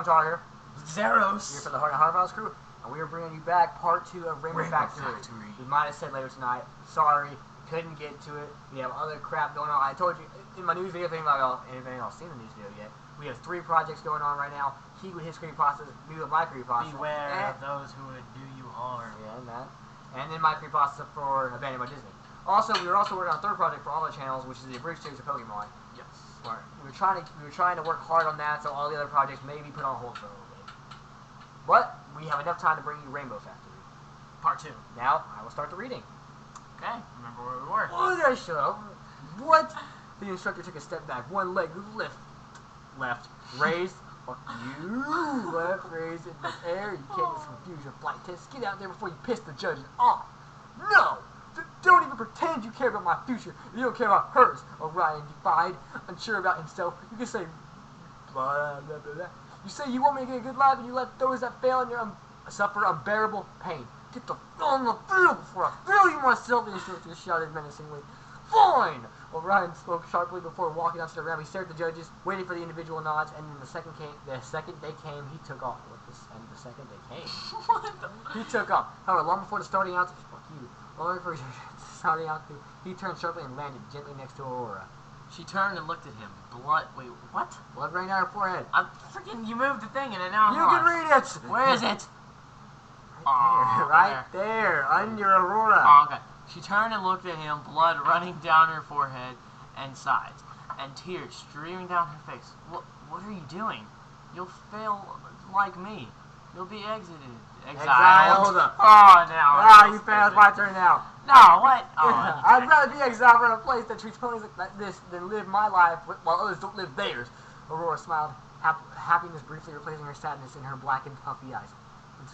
OffilcalHamtaro here. Xeros. Here for the Heart and Harvest crew, and we are bringing you back part 2 of Rainbow Factory. We might have said later tonight. Sorry, couldn't get to it. We have other crap going on. I told you in my news video, if anybody else seen the news video yet, we have 3 projects going on right now. He with his creepypastas, me with my creepypasta. Beware of those who would do you harm. Yeah, and that. And then my creepypasta for Abandoned by Disney. Also, we were also working on a 3rd project for all the channels, which is the abridged series of Pokemon. Yes. We were trying to work hard on that, so all the other projects may be put on hold for a little bit. But we have enough time to bring you Rainbow Factory. Part 2. Now I will start the reading. Okay. Remember where we were. Oh, did I shut up? What? The instructor took a step back. One leg left, raised. Fuck you. Left, raised in the air. You can't just confuse your flight test. Get out there before you piss the judges off. No! Don't even pretend you care about my future if you don't care about hers. Orion defied, unsure about himself. You can say, blah, blah, blah, blah. You say you want me to get a good life and you let those that fail and suffer unbearable pain. Get the on the field before I fail you myself, the instructor shouted menacingly. Fine! Orion spoke sharply before walking onto the ramp. He stared at the judges, waiting for the individual nods, and then the second they came, he took off. And the second they came, he took off. However, long before the starting out, fuck you. Long before starting out, he turned sharply and landed gently next to Aurora. She turned and looked at him. Wait, what? Blood rained out her forehead. You moved the thing and now I'm You can read it! Where is it? Right there, under Aurora. Oh, okay. She turned and looked at him, blood running down her forehead and sides, and tears streaming down her face. What are you doing? You'll fail like me. You'll be exited. Exiled. Oh, no. You failed. It's my turn now. No, what? Oh, I'd rather be exiled from a place that treats ponies like this than live my life while others don't live theirs. Aurora smiled, happiness briefly replacing her sadness in her blackened, puffy eyes.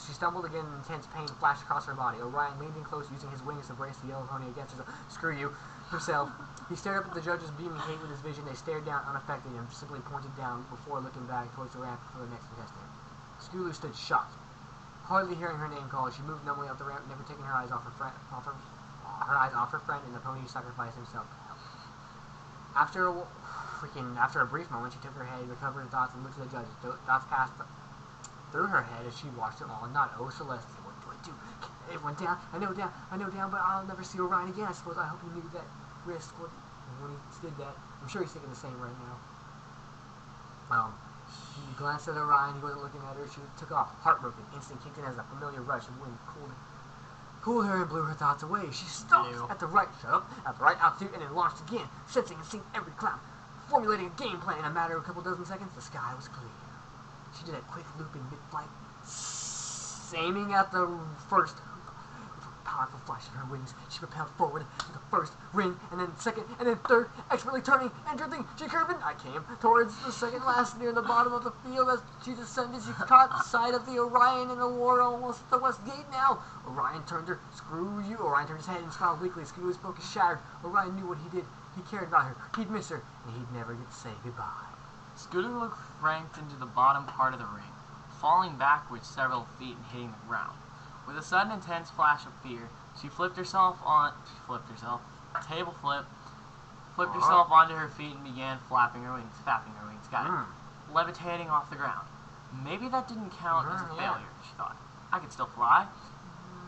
She stumbled again, and intense pain flashed across her body. Orion leaned in close, using his wings to brace the yellow pony against himself. He stared up at the judges, beaming hate with his vision. They stared down, unaffected, and simply pointed down before looking back towards the ramp for the next contestant. Skulu stood shocked. Hardly hearing her name called, she moved numbly up the ramp, never taking her eyes off her friend, and the pony sacrificed himself to help. After a brief moment, she took her head, recovered her thoughts, and looked at the judges. Thoughts passed through her head as she watched it all and nodded. Oh, Celeste, what do I do? It went down. I know down, but I'll never see Orion again. I suppose. I hope he knew that risk when he did that. I'm sure he's thinking the same right now. She glanced at Orion. He wasn't looking at her. She took off, heartbroken. Instinct kicked in as a familiar rush of wind cooled her and blew her thoughts away. She stopped at the right altitude and then launched again, sensing and seeing every cloud. Formulating a game plan in a matter of a couple dozen seconds, the sky was clear. She did a quick loop in mid-flight, aiming at the first. With a powerful flash of her wings, she propelled forward to the first ring, and then second, and then third, expertly turning and drifting. She curved and I came towards the second last near the bottom of the field. As she descended, she caught sight of the Orion and Aurora almost at the west gate now. Orion turned her. Screw you. Orion turned his head and smiled weakly. Skulu's focus shattered. Orion knew what he did. He cared about her. He'd miss her, and he'd never get to say goodbye. Scooter looked ranked into the bottom part of the ring, falling backwards several feet and hitting the ground. With a sudden intense flash of fear, she flipped herself, table flip, flipped herself onto her feet and began flapping her wings, levitating off the ground. Maybe that didn't count as a failure, she thought. I could still fly.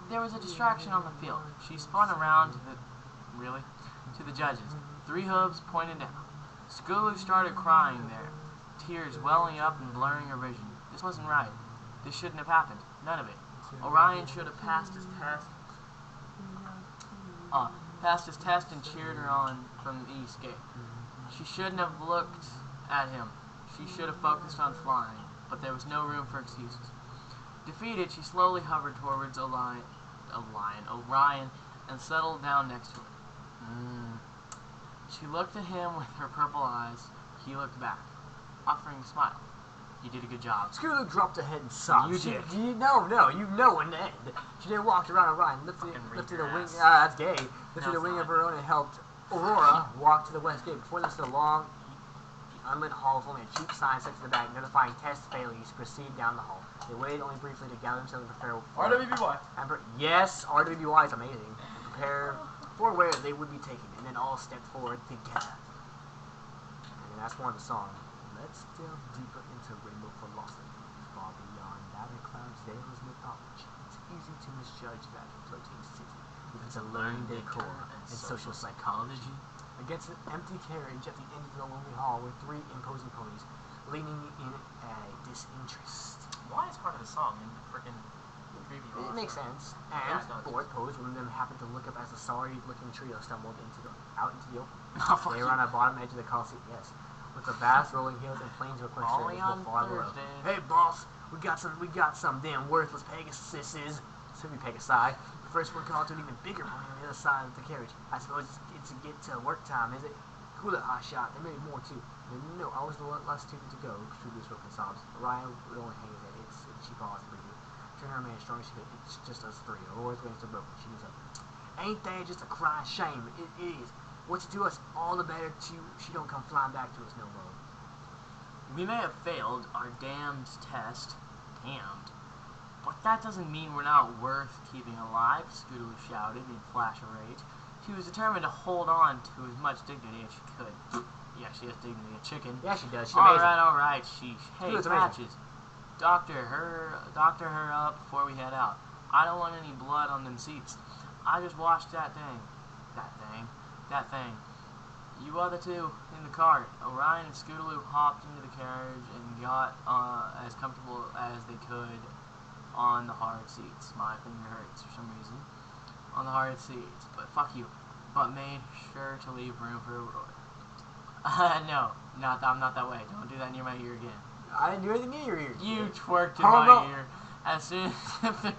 There was a distraction on the field. She spun around to the judges. 3 hooves pointed down. Skulu started crying there, tears welling up and blurring her vision. This wasn't right. This shouldn't have happened. None of it. Orion should have passed his test and cheered her on from the east gate. She shouldn't have looked at him. She should have focused on flying, but there was no room for excuses. Defeated, she slowly hovered towards Orion, and settled down next to it. She looked at him with her purple eyes. He looked back, offering a smile. You did a good job. Skulu dropped her head and sobbed. You did. You know in the end. She then walked around Orion, lifted a wing. That's gay. Lifted a wing of her own and helped Aurora walk to the west gate. Before this, the long, unlit hall with only a cheap sign set to the back, notifying test failures to proceed down the hall. They waited only briefly to gather themselves and prepare for RWBY. Yes, RWBY is amazing. Prepare for where they would be taken, and then all stepped forward together. And that's one of the songs. Let's delve deeper into rainbow philosophy. far beyond that of Cloudsdale's mythology. It's easy to misjudge that floating city with its alluring decor and social psychology. Against an empty carriage at the end of the lonely hall were three imposing ponies, leaning in at a disinterest. Why is part of the song in the freaking preview? It makes sense. And fourth pose, one of them happened to look up as a sorry-looking trio stumbled out into the open. They were on the bottom edge of the Coliseum, yes, with the vast rolling hills and plains of equestrian visible far below. Hey, boss, we got some damn worthless Pegasuses. Should be Pegasi. The first one called to an even bigger pony on the other side of the carriage. I suppose it's to get to work time, is it? Cool it, hot shot. There may be more too. No, I was the last two to go. Truly spoken sobs. Ryan would only hang his head. She paused briefly. Turn her man as strong as she could. It's just us three. Aurora's wings are broken. She moves up. Ain't that just a crying shame? It is. What's it to us? All the better she don't come flying back to us no more. We may have failed our damned test. Damned. But that doesn't mean we're not worth keeping alive, Scootaloo shouted in a flash of rage. She was determined to hold on to as much dignity as she could. Yeah, she has dignity, a chicken. Yeah, she does. She's amazing. Alright, sheesh. Hey, Patches, doctor her up before we head out. I don't want any blood on them seats. I just washed that thing. You other two in the cart. Orion and Scootaloo hopped into the carriage and got as comfortable as they could on the hard seats. My finger hurts for some reason. On the hard seats. But fuck you. But made sure to leave room for Aurora. No, I'm not that way. Don't do that near my ear again. I didn't do anything near your ear. You twerked in my ear. As soon as the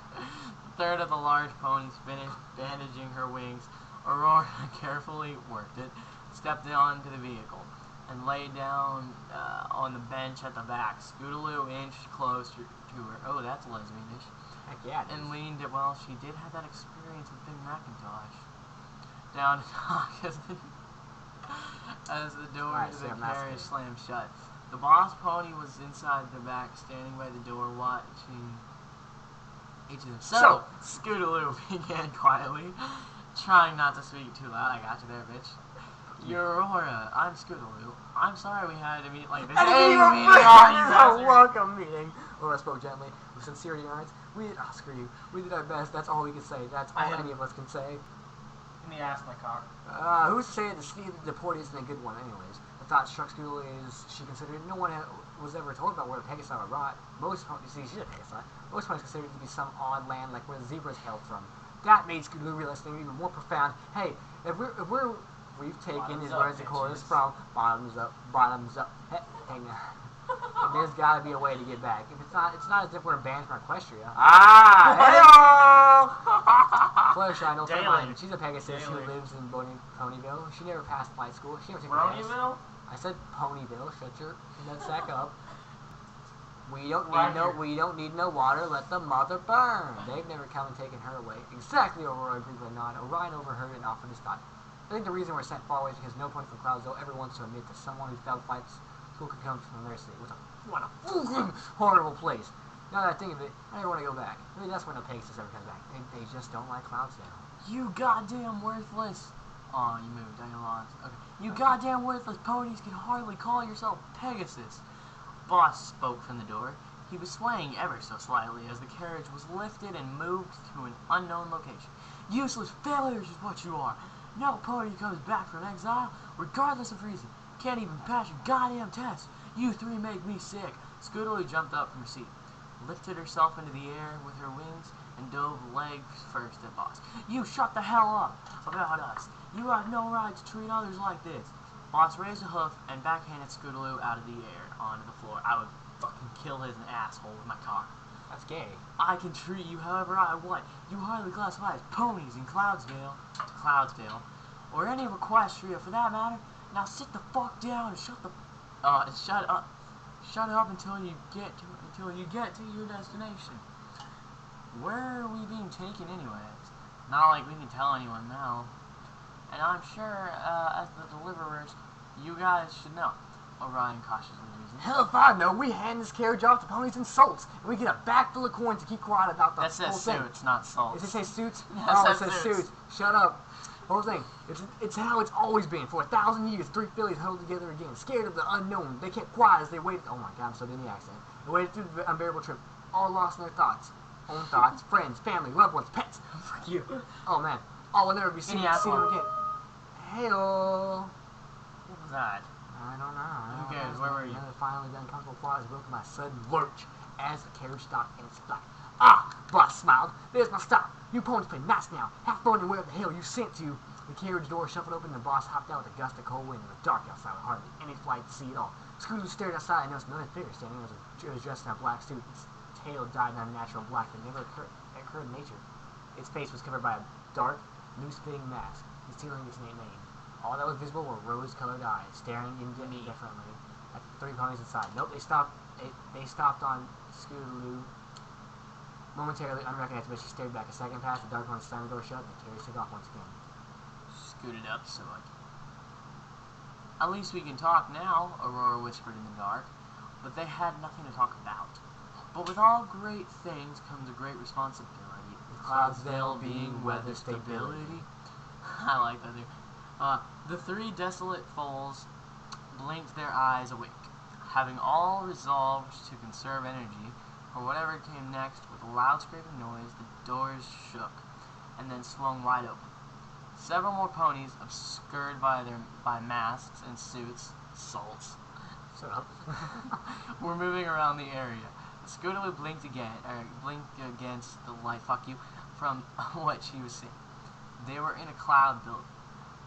third of the large ponies finished bandaging her wings, Aurora carefully worked it, stepped onto the vehicle, and lay down on the bench at the back. Scootaloo inched closer to her. Oh, that's lesbianish. Heck yeah. And leaned it. Well, she did have that experience with Big Macintosh. Down to talk as the door to the carriage slammed shut. The boss pony was inside the back, standing by the door, watching each of them. So Scootaloo began quietly, trying not to speak too loud. I got you there, bitch. Aurora, I'm Scootaloo. I'm sorry we had to meet like this. Welcome meeting. Aurora spoke gently, with sincerity in her eyes. Screw you. We did our best. That's all we can say. That's all any of us can say. Let me ask my car. Who's to say that the port isn't a good one, anyways? The thought struck Scootaloo as she considered no one was ever told about where the Pegasi were brought. Most ponies, she's a Pegasi. Most ponies considered it to be some odd land like where the zebras hailed from. That made Scootaloo realize something even more profound. Hey, we've taken his words of chorus from bottoms up. Hang on. There's got to be a way to get back. If it's not as if we're banned from Equestria. Fluttershy, no friend. She's a Pegasus who lives in Ponyville. She never passed flight school. She never took a test. I said Ponyville. Shut your sack up. We don't need no water. Let the mother burn. They've never come and taken her away. Exactly, Aurora agreed with a nod. Orion overheard it and offered his thought. I think the reason we're sent far away is because no pony from Cloudsdale ever wants to admit that someone who failed flight school could come from their city. What a fucking horrible place. Now that I think of it, I never want to go back. I mean, that's why no Pegasus ever comes back. They just don't like Cloudsdale. You goddamn worthless. Oh, you moved. I lost. Okay. You goddamn worthless ponies can hardly call yourself Pegasus. Boss spoke from the door. He was swaying ever so slightly as the carriage was lifted and moved to an unknown location. Useless failures is what you are. No pony comes back from exile, regardless of reason. Can't even pass your goddamn test. You three make me sick. Scootaloo jumped up from her seat, lifted herself into the air with her wings, and dove legs first at Boss. You shut the hell up about us. You have no right to treat others like this. Boss raised a hoof and backhanded Scootaloo out of the air onto the floor. I would fucking kill his asshole with my car. That's gay. I can treat you however I want. You hardly classify as ponies in Cloudsdale, or any of Equestria for that matter. Now sit the fuck down and shut up until you get to your destination. Where are we being taken anyways? Not like we can tell anyone now. And I'm sure, as the deliverers, you guys should know. Orion cautiously reasoned. Hell if I know. We hand this carriage off to ponies and salts, and we get a bag full of coins to keep quiet about the whole thing. That says suits, not salts. Does it say suits? Yes, it says suits. Shut up. Whole thing. It's how it's always been. For 1,000 years, three fillies huddled together again, scared of the unknown. They kept quiet as they waited. Oh my god, I'm so in the accent. They waded through the unbearable trip, all lost in their thoughts. Own thoughts, friends, family, loved ones, pets. Fuck you. Oh man. All will never be seen them again. Hey-oh. What was that? I don't know. Who cares? Where were you? Finally, the uncomfortable pause broken by a sudden lurch as the carriage stopped in its flight. Ah! Boss smiled. There's my stop. You ponies play nice now. Have fun and where the hell you sent to. The carriage door shuffled open and the boss hopped out with a gust of cold wind. It was dark outside with hardly any light to see at all. Scooter stared outside and noticed another figure standing. It was dressed in a black suit. Its tail dyed in unnatural black that never occurred in nature. Its face was covered by a dark, noose-fitting mask, concealing its name. All that was visible were rose-colored eyes, staring indifferently at the three ponies inside. Nope, they stopped on Scootaloo. Momentarily unrecognizable, she stared back a second past the dark pony slammed the door shut, and the carriage took off once again. Scooted up, so at least we can talk now, Aurora whispered in the dark. But they had nothing to talk about. But with all great things comes a great responsibility. Cloudsville being weather stability. I like that, dude. The three desolate foals blinked their eyes awake, having all resolved to conserve energy for whatever came next. With a loud scraping noise, the doors shook, and then swung wide open. Several more ponies, obscured by masks and suits, salts, Shut up. were moving around the area. Scootaloo blinked against the light, from what she was seeing. They were in a cloud building.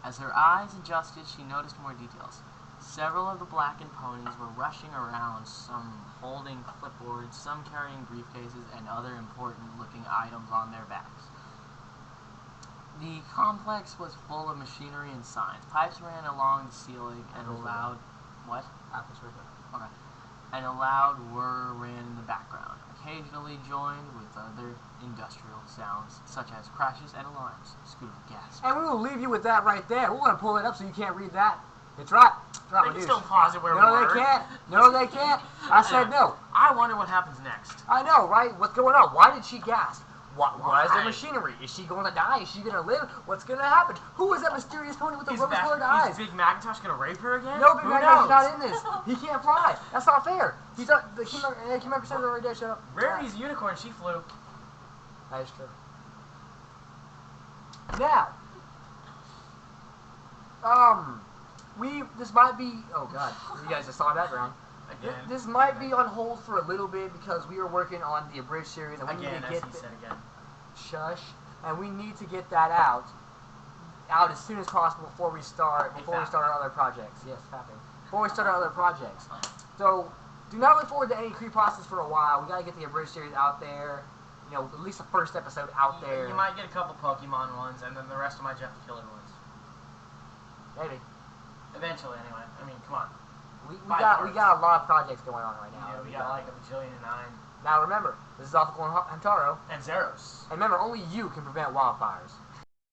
As her eyes adjusted, she noticed more details. Several of the blackened ponies were rushing around, some holding clipboards, some carrying briefcases, and other important-looking items on their backs. The complex was full of machinery and signs. Pipes ran along the ceiling, and a loud... What? Okay. And a loud whir ran in the background, occasionally joined with other industrial sounds, such as crashes and alarms. Scooter gasped. And we will leave you with that right there. We're going to pull it up so you can't read that. It's right. They can still pause it where we No, were. they can't. No, they can't. I said no. I wonder what happens next. I know, right? What's going on? Why did she gasp? What is the machinery? Is she going to die? Is she going to live? What's going to happen? Who is that mysterious pony with the rose-colored eyes? Is Big Macintosh going to rape her again? No, Big Macintosh is not in this. He can't fly. That's not fair. He's not. The King Member said it already did. Shut up. Rarity's a unicorn. She flew. That is true. Now, this might be. Oh God, you guys just saw my background. Again. This might be on hold for a little bit because we are working on the abridged series and we Again, need to get as he said again. Shush, and we need to get that out as soon as possible before we start our other projects. Yes, fapping. Before we start our other projects. So do not look forward to any creepypastas for a while. We gotta get the abridged series out there. You know, at least the first episode out there. You might get a couple Pokemon ones, and then the rest of my Jeff the Killer ones. Maybe. Eventually, anyway. I mean, come on. We got a lot of projects going on right now. Yeah, we got like a bajillion and 9. Now remember, this is Offilcal Hamtaro. And Xeros. And remember, only you can prevent wildfires.